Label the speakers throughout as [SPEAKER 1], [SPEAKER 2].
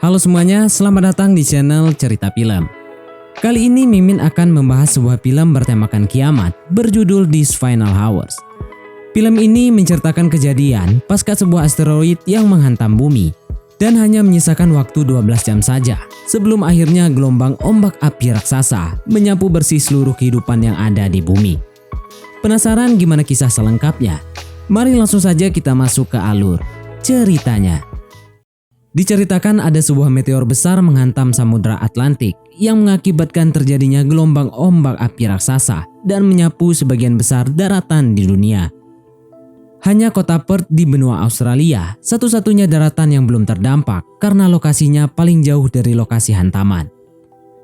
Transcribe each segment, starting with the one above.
[SPEAKER 1] Halo semuanya, selamat datang di channel Cerita Film. Kali ini Mimin akan membahas sebuah film bertemakan kiamat berjudul This Final Hours. Film ini menceritakan kejadian pasca sebuah asteroid yang menghantam bumi dan hanya menyisakan waktu 12 jam saja sebelum akhirnya gelombang ombak api raksasa menyapu bersih seluruh kehidupan yang ada di bumi. Penasaran gimana kisah selengkapnya? Mari langsung saja kita masuk ke alur ceritanya. Diceritakan ada sebuah meteor besar menghantam Samudra Atlantik yang mengakibatkan terjadinya gelombang ombak api raksasa dan menyapu sebagian besar daratan di dunia. Hanya kota Perth di benua Australia satu-satunya daratan yang belum terdampak karena lokasinya paling jauh dari lokasi hantaman.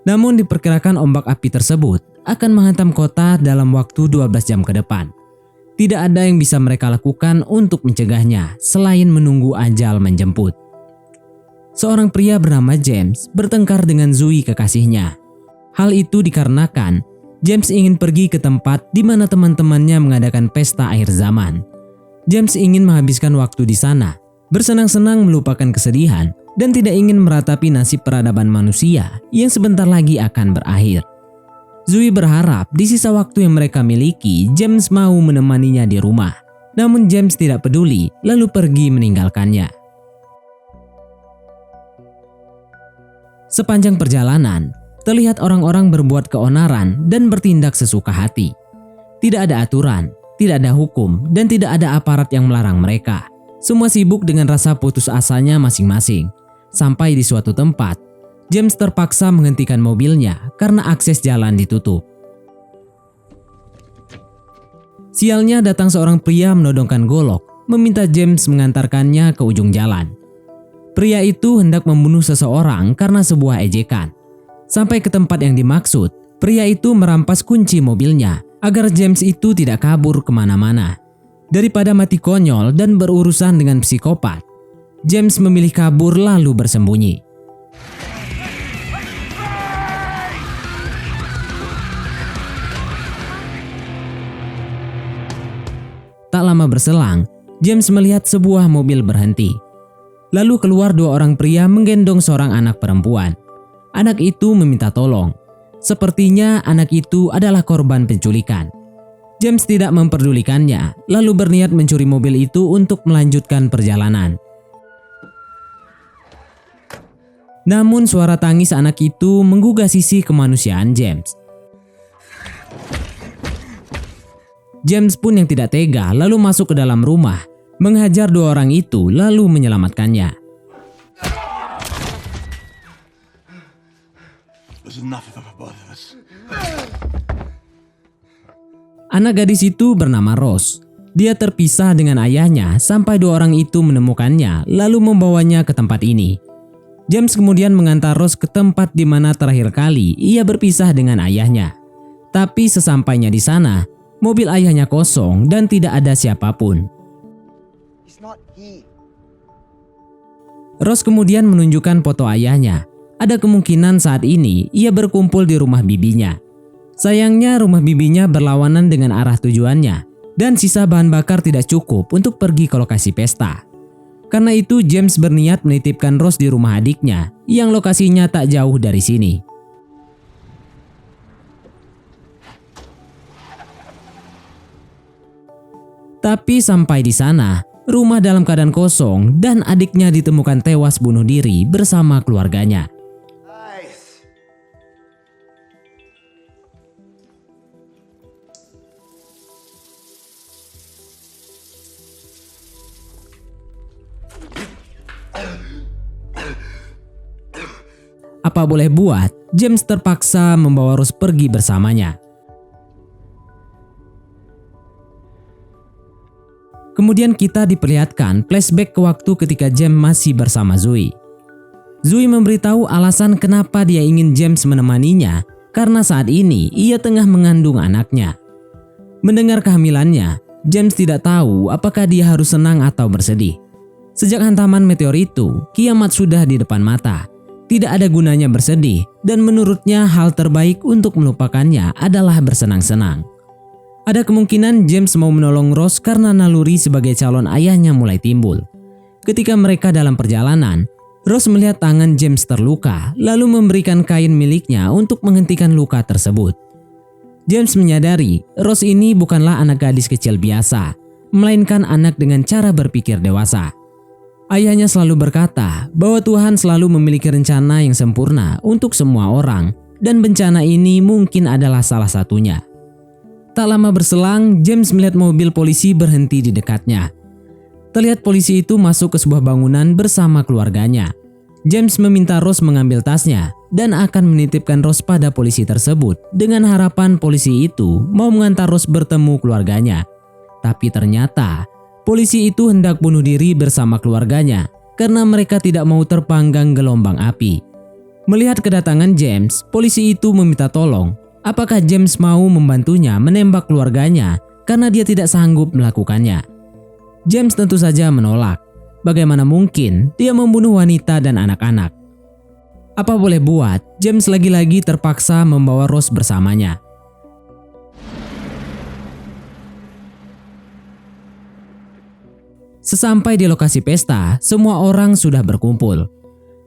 [SPEAKER 1] Namun diperkirakan ombak api tersebut akan menghantam kota dalam waktu 12 jam ke depan. Tidak ada yang bisa mereka lakukan untuk mencegahnya selain menunggu ajal menjemput. Seorang pria bernama James bertengkar dengan Zoe kekasihnya. Hal itu dikarenakan James ingin pergi ke tempat di mana teman-temannya mengadakan pesta akhir zaman. James ingin menghabiskan waktu di sana, bersenang-senang melupakan kesedihan, dan tidak ingin meratapi nasib peradaban manusia yang sebentar lagi akan berakhir. Zoe berharap di sisa waktu yang mereka miliki, James mau menemaninya di rumah. Namun James tidak peduli, lalu pergi meninggalkannya. Sepanjang perjalanan, terlihat orang-orang berbuat keonaran dan bertindak sesuka hati. Tidak ada aturan, tidak ada hukum, dan tidak ada aparat yang melarang mereka. Semua sibuk dengan rasa putus asanya masing-masing. Sampai di suatu tempat, James terpaksa menghentikan mobilnya karena akses jalan ditutup. Sialnya datang seorang pria menodongkan golok, meminta James mengantarkannya ke ujung jalan. Pria itu hendak membunuh seseorang karena sebuah ejekan. Sampai ke tempat yang dimaksud, pria itu merampas kunci mobilnya agar James itu tidak kabur kemana-mana. Daripada mati konyol dan berurusan dengan psikopat, James memilih kabur lalu bersembunyi. Tak lama berselang, James melihat sebuah mobil berhenti. Lalu keluar dua orang pria menggendong seorang anak perempuan. Anak itu meminta tolong. Sepertinya anak itu adalah korban penculikan. James tidak memperdulikannya, lalu berniat mencuri mobil itu untuk melanjutkan perjalanan. Namun suara tangis anak itu menggugah sisi kemanusiaan James. James pun yang tidak tega lalu masuk ke dalam rumah, menghajar dua orang itu lalu menyelamatkannya. Anak gadis itu bernama Rose. Dia terpisah dengan ayahnya sampai dua orang itu menemukannya lalu membawanya ke tempat ini. James kemudian mengantar Rose ke tempat di mana terakhir kali ia berpisah dengan ayahnya. Tapi sesampainya di sana, mobil ayahnya kosong dan tidak ada siapapun. Rose kemudian menunjukkan foto ayahnya. Ada kemungkinan saat ini ia berkumpul di rumah bibinya. Sayangnya rumah bibinya berlawanan dengan arah tujuannya dan sisa bahan bakar tidak cukup untuk pergi ke lokasi pesta. Karena itu James berniat menitipkan Rose di rumah adiknya yang lokasinya tak jauh dari sini. Tapi sampai di sana, rumah dalam keadaan kosong dan adiknya ditemukan tewas bunuh diri bersama keluarganya. Apa boleh buat, James terpaksa membawa Rose pergi bersamanya. Kemudian kita diperlihatkan flashback ke waktu ketika James masih bersama Zoe. Zoe memberitahu alasan kenapa dia ingin James menemaninya karena saat ini ia tengah mengandung anaknya. Mendengar kehamilannya, James tidak tahu apakah dia harus senang atau bersedih. Sejak hantaman meteor itu, kiamat sudah di depan mata. Tidak ada gunanya bersedih dan menurutnya hal terbaik untuk melupakannya adalah bersenang-senang. Ada kemungkinan James mau menolong Rose karena naluri sebagai calon ayahnya mulai timbul. Ketika mereka dalam perjalanan, Rose melihat tangan James terluka, lalu memberikan kain miliknya untuk menghentikan luka tersebut. James menyadari Rose ini bukanlah anak gadis kecil biasa, melainkan anak dengan cara berpikir dewasa. Ayahnya selalu berkata bahwa Tuhan selalu memiliki rencana yang sempurna untuk semua orang, dan bencana ini mungkin adalah salah satunya. Tak lama berselang, James melihat mobil polisi berhenti di dekatnya. Terlihat polisi itu masuk ke sebuah bangunan bersama keluarganya. James meminta Rose mengambil tasnya dan akan menitipkan Rose pada polisi tersebut dengan harapan polisi itu mau mengantar Rose bertemu keluarganya. Tapi ternyata polisi itu hendak bunuh diri bersama keluarganya karena mereka tidak mau terpanggang gelombang api. Melihat kedatangan James, polisi itu meminta tolong. Apakah James mau membantunya menembak keluarganya karena dia tidak sanggup melakukannya? James tentu saja menolak. Bagaimana mungkin dia membunuh wanita dan anak-anak? Apa boleh buat, James lagi-lagi terpaksa membawa Rose bersamanya. Sesampai di lokasi pesta, semua orang sudah berkumpul.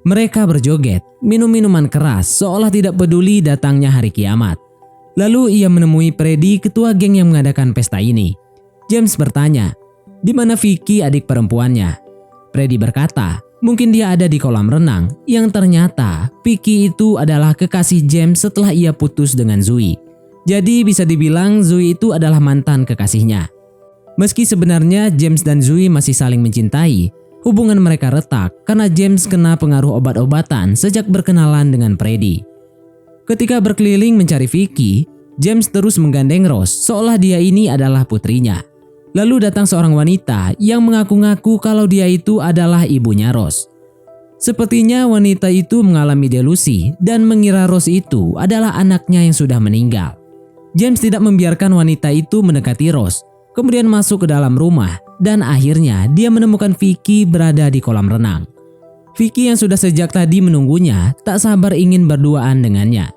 [SPEAKER 1] Mereka berjoget, minum minuman keras seolah tidak peduli datangnya hari kiamat. Lalu ia menemui Freddy, ketua geng yang mengadakan pesta ini. James bertanya, di mana Vicky, adik perempuannya? Freddy berkata, mungkin dia ada di kolam renang, yang ternyata Vicky itu adalah kekasih James setelah ia putus dengan Zoe. Jadi bisa dibilang Zoe itu adalah mantan kekasihnya. Meski sebenarnya James dan Zoe masih saling mencintai, hubungan mereka retak karena James kena pengaruh obat-obatan sejak berkenalan dengan Freddy. Ketika berkeliling mencari Vicky, James terus menggandeng Rose seolah dia ini adalah putrinya. Lalu datang seorang wanita yang mengaku-ngaku kalau dia itu adalah ibunya Rose. Sepertinya wanita itu mengalami delusi dan mengira Rose itu adalah anaknya yang sudah meninggal. James tidak membiarkan wanita itu mendekati Rose, kemudian masuk ke dalam rumah dan akhirnya dia menemukan Vicky berada di kolam renang. Vicky yang sudah sejak tadi menunggunya tak sabar ingin berduaan dengannya.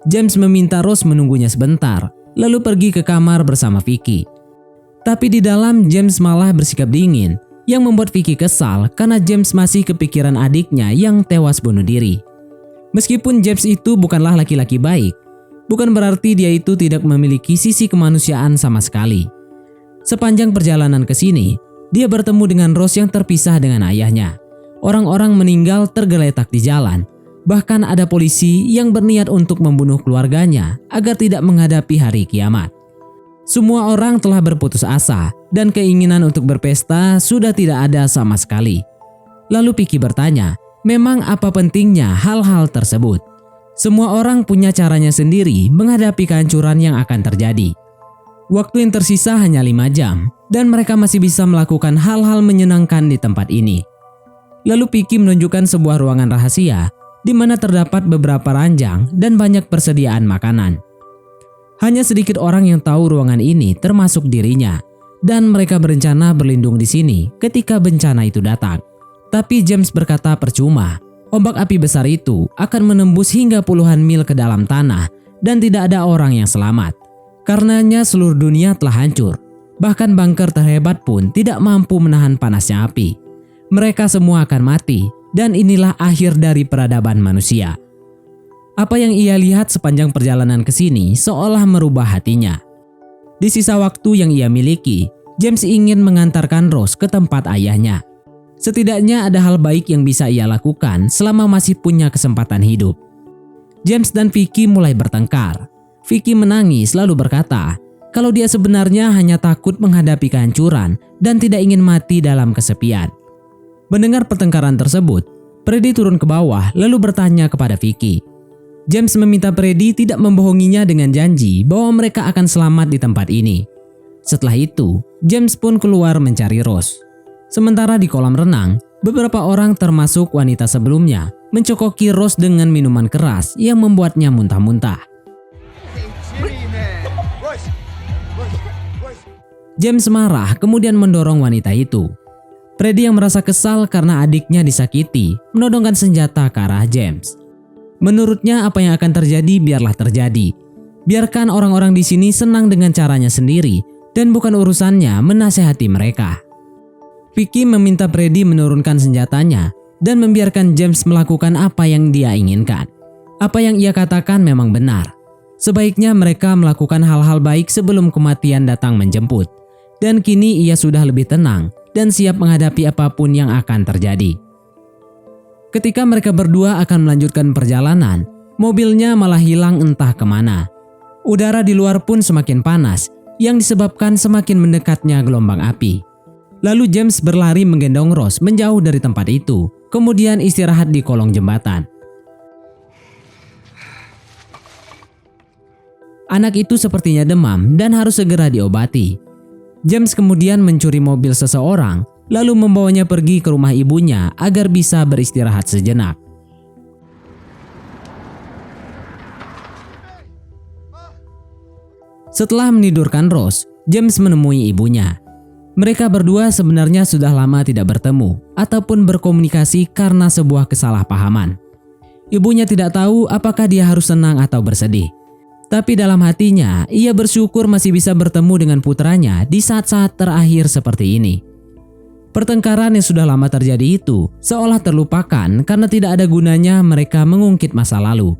[SPEAKER 1] James meminta Rose menunggunya sebentar, lalu pergi ke kamar bersama Vicky. Tapi di dalam James malah bersikap dingin yang membuat Vicky kesal karena James masih kepikiran adiknya yang tewas bunuh diri. Meskipun James itu bukanlah laki-laki baik, bukan berarti dia itu tidak memiliki sisi kemanusiaan sama sekali. Sepanjang perjalanan ke sini, dia bertemu dengan Rose yang terpisah dengan ayahnya. Orang-orang meninggal tergeletak di jalan. Bahkan ada polisi yang berniat untuk membunuh keluarganya agar tidak menghadapi hari kiamat. Semua orang telah berputus asa dan keinginan untuk berpesta sudah tidak ada sama sekali. Lalu Vicky bertanya, memang apa pentingnya hal-hal tersebut? Semua orang punya caranya sendiri menghadapi kehancuran yang akan terjadi. Waktu yang tersisa hanya 5 jam dan mereka masih bisa melakukan hal-hal menyenangkan di tempat ini. Lalu Vicky menunjukkan sebuah ruangan rahasia di mana terdapat beberapa ranjang dan banyak persediaan makanan. Hanya sedikit orang yang tahu ruangan ini termasuk dirinya, dan mereka berencana berlindung di sini ketika bencana itu datang. Tapi James berkata percuma, ombak api besar itu akan menembus hingga puluhan mil ke dalam tanah dan tidak ada orang yang selamat. Karenanya seluruh dunia telah hancur, bahkan bunker terhebat pun tidak mampu menahan panasnya api. Mereka semua akan mati, dan inilah akhir dari peradaban manusia. Apa yang ia lihat sepanjang perjalanan ke sini seolah merubah hatinya. Di sisa waktu yang ia miliki, James ingin mengantarkan Rose ke tempat ayahnya. Setidaknya ada hal baik yang bisa ia lakukan selama masih punya kesempatan hidup. James dan Vicky mulai bertengkar. Vicky menangis lalu berkata kalau dia sebenarnya hanya takut menghadapi kehancuran dan tidak ingin mati dalam kesepian. Mendengar pertengkaran tersebut, Freddy turun ke bawah lalu bertanya kepada Vicky. James meminta Freddy tidak membohonginya dengan janji bahwa mereka akan selamat di tempat ini. Setelah itu, James pun keluar mencari Rose. Sementara di kolam renang, beberapa orang termasuk wanita sebelumnya mencokoki Rose dengan minuman keras yang membuatnya muntah-muntah. James marah kemudian mendorong wanita itu. Freddy yang merasa kesal karena adiknya disakiti menodongkan senjata ke arah James. Menurutnya apa yang akan terjadi biarlah terjadi. Biarkan orang-orang di sini senang dengan caranya sendiri dan bukan urusannya menasehati mereka. Vicky meminta Freddy menurunkan senjatanya dan membiarkan James melakukan apa yang dia inginkan. Apa yang ia katakan memang benar. Sebaiknya mereka melakukan hal-hal baik sebelum kematian datang menjemput. Dan kini ia sudah lebih tenang dan siap menghadapi apapun yang akan terjadi. Ketika mereka berdua akan melanjutkan perjalanan, mobilnya malah hilang entah kemana. Udara di luar pun semakin panas, yang disebabkan semakin mendekatnya gelombang api. Lalu James berlari menggendong Rose menjauh dari tempat itu, kemudian istirahat di kolong jembatan. Anak itu sepertinya demam dan harus segera diobati. James kemudian mencuri mobil seseorang, lalu membawanya pergi ke rumah ibunya agar bisa beristirahat sejenak. Setelah menidurkan Rose, James menemui ibunya. Mereka berdua sebenarnya sudah lama tidak bertemu ataupun berkomunikasi karena sebuah kesalahpahaman. Ibunya tidak tahu apakah dia harus senang atau bersedih. Tapi dalam hatinya, ia bersyukur masih bisa bertemu dengan putranya di saat-saat terakhir seperti ini. Pertengkaran yang sudah lama terjadi itu seolah terlupakan karena tidak ada gunanya mereka mengungkit masa lalu.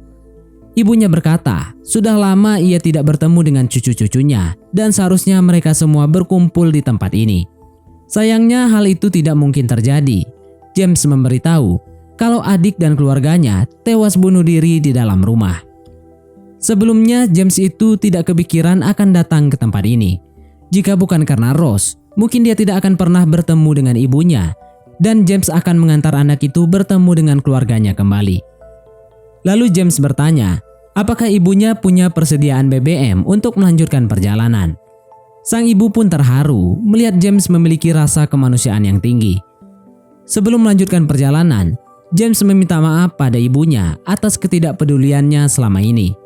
[SPEAKER 1] Ibunya berkata, sudah lama ia tidak bertemu dengan cucu-cucunya dan seharusnya mereka semua berkumpul di tempat ini. Sayangnya hal itu tidak mungkin terjadi. James memberitahu kalau adik dan keluarganya tewas bunuh diri di dalam rumah. Sebelumnya James itu tidak kepikiran akan datang ke tempat ini. Jika bukan karena Rose, mungkin dia tidak akan pernah bertemu dengan ibunya dan James akan mengantar anak itu bertemu dengan keluarganya kembali. Lalu James bertanya, apakah ibunya punya persediaan BBM untuk melanjutkan perjalanan. Sang ibu pun terharu melihat James memiliki rasa kemanusiaan yang tinggi. Sebelum melanjutkan perjalanan, James meminta maaf pada ibunya atas ketidakpeduliannya selama ini.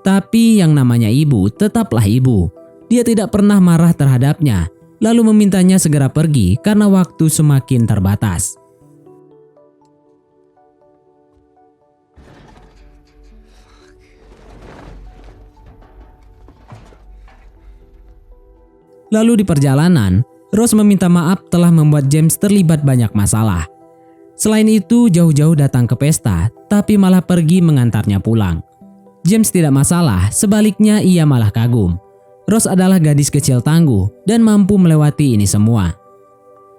[SPEAKER 1] Tapi yang namanya ibu tetaplah ibu. Dia tidak pernah marah terhadapnya, lalu memintanya segera pergi karena waktu semakin terbatas. Lalu di perjalanan, Rose meminta maaf telah membuat James terlibat banyak masalah. Selain itu, jauh-jauh datang ke pesta, tapi malah pergi mengantarnya pulang. James tidak masalah, sebaliknya ia malah kagum. Rose adalah gadis kecil tangguh dan mampu melewati ini semua.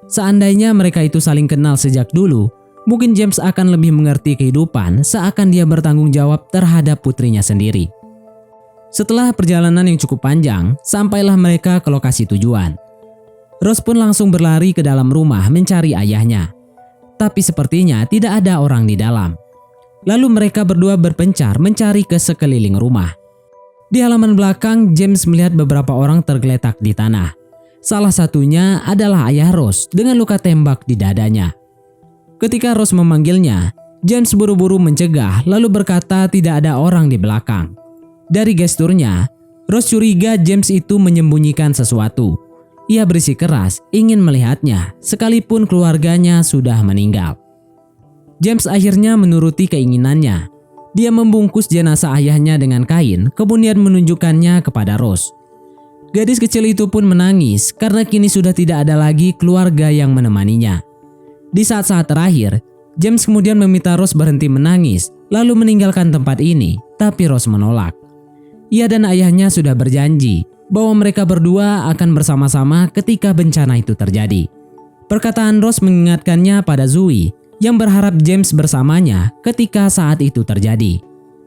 [SPEAKER 1] Seandainya mereka itu saling kenal sejak dulu, mungkin James akan lebih mengerti kehidupan seakan dia bertanggung jawab terhadap putrinya sendiri. Setelah perjalanan yang cukup panjang, sampailah mereka ke lokasi tujuan. Rose pun langsung berlari ke dalam rumah mencari ayahnya. Tapi sepertinya tidak ada orang di dalam. Lalu mereka berdua berpencar mencari ke sekeliling rumah. Di halaman belakang, James melihat beberapa orang tergeletak di tanah. Salah satunya adalah ayah Rose dengan luka tembak di dadanya. Ketika Rose memanggilnya, James buru-buru mencegah lalu berkata tidak ada orang di belakang. Dari gesturnya, Rose curiga James itu menyembunyikan sesuatu. Ia bersikeras ingin melihatnya sekalipun keluarganya sudah meninggal. James akhirnya menuruti keinginannya. Dia membungkus jenazah ayahnya dengan kain, kemudian menunjukkannya kepada Rose. Gadis kecil itu pun menangis karena kini sudah tidak ada lagi keluarga yang menemaninya. Di saat-saat terakhir, James kemudian meminta Rose berhenti menangis, lalu meninggalkan tempat ini, tapi Rose menolak. Ia dan ayahnya sudah berjanji bahwa mereka berdua akan bersama-sama ketika bencana itu terjadi. Perkataan Rose mengingatkannya pada Zoe yang berharap James bersamanya ketika saat itu terjadi.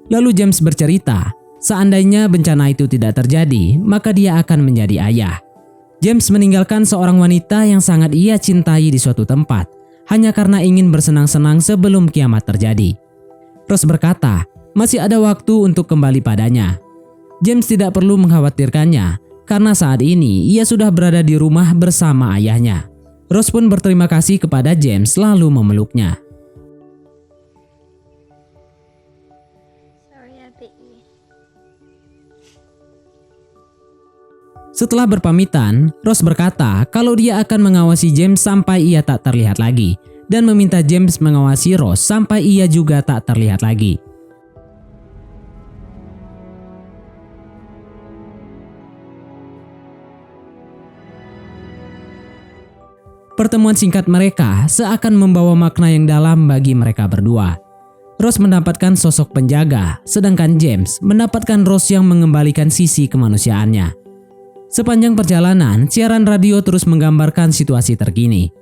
[SPEAKER 1] Lalu James bercerita, seandainya bencana itu tidak terjadi, maka dia akan menjadi ayah. James meninggalkan seorang wanita yang sangat ia cintai di suatu tempat, hanya karena ingin bersenang-senang sebelum kiamat terjadi. Rose berkata, masih ada waktu untuk kembali padanya. James tidak perlu mengkhawatirkannya, karena saat ini ia sudah berada di rumah bersama ayahnya. Rose pun berterima kasih kepada James lalu memeluknya. Setelah berpamitan, Rose berkata kalau dia akan mengawasi James sampai ia tak terlihat lagi dan meminta James mengawasi Rose sampai ia juga tak terlihat lagi. Pertemuan singkat mereka seakan membawa makna yang dalam bagi mereka berdua. Rose mendapatkan sosok penjaga, sedangkan James mendapatkan Rose yang mengembalikan sisi kemanusiaannya. Sepanjang perjalanan, siaran radio terus menggambarkan situasi terkini.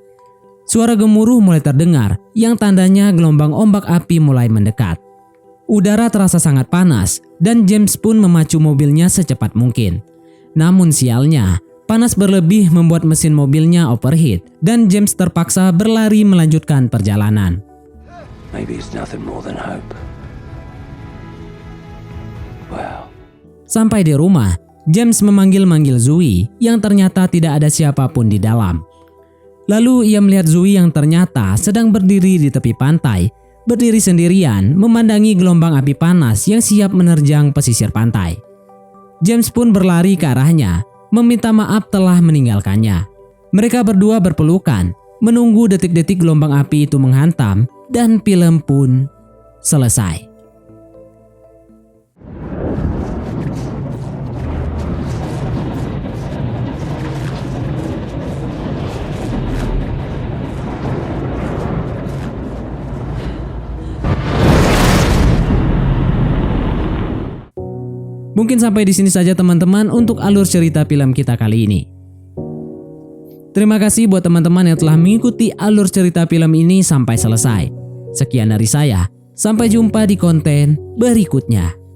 [SPEAKER 1] Suara gemuruh mulai terdengar, yang tandanya gelombang ombak api mulai mendekat. Udara terasa sangat panas, dan James pun memacu mobilnya secepat mungkin. Namun sialnya, panas berlebih membuat mesin mobilnya overheat, dan James terpaksa berlari melanjutkan perjalanan.
[SPEAKER 2] Maybe it's nothing more than hope. Wow.
[SPEAKER 1] Sampai di rumah, James memanggil-manggil Zoe yang ternyata tidak ada siapapun di dalam. Lalu ia melihat Zoe yang ternyata sedang berdiri di tepi pantai, berdiri sendirian memandangi gelombang api panas yang siap menerjang pesisir pantai. James pun berlari ke arahnya, meminta maaf telah meninggalkannya. Mereka berdua berpelukan, menunggu detik-detik gelombang api itu menghantam, dan film pun selesai. Mungkin sampai di sini saja teman-teman untuk alur cerita film kita kali ini. Terima kasih buat teman-teman yang telah mengikuti alur cerita film ini sampai selesai. Sekian dari saya, sampai jumpa di konten berikutnya.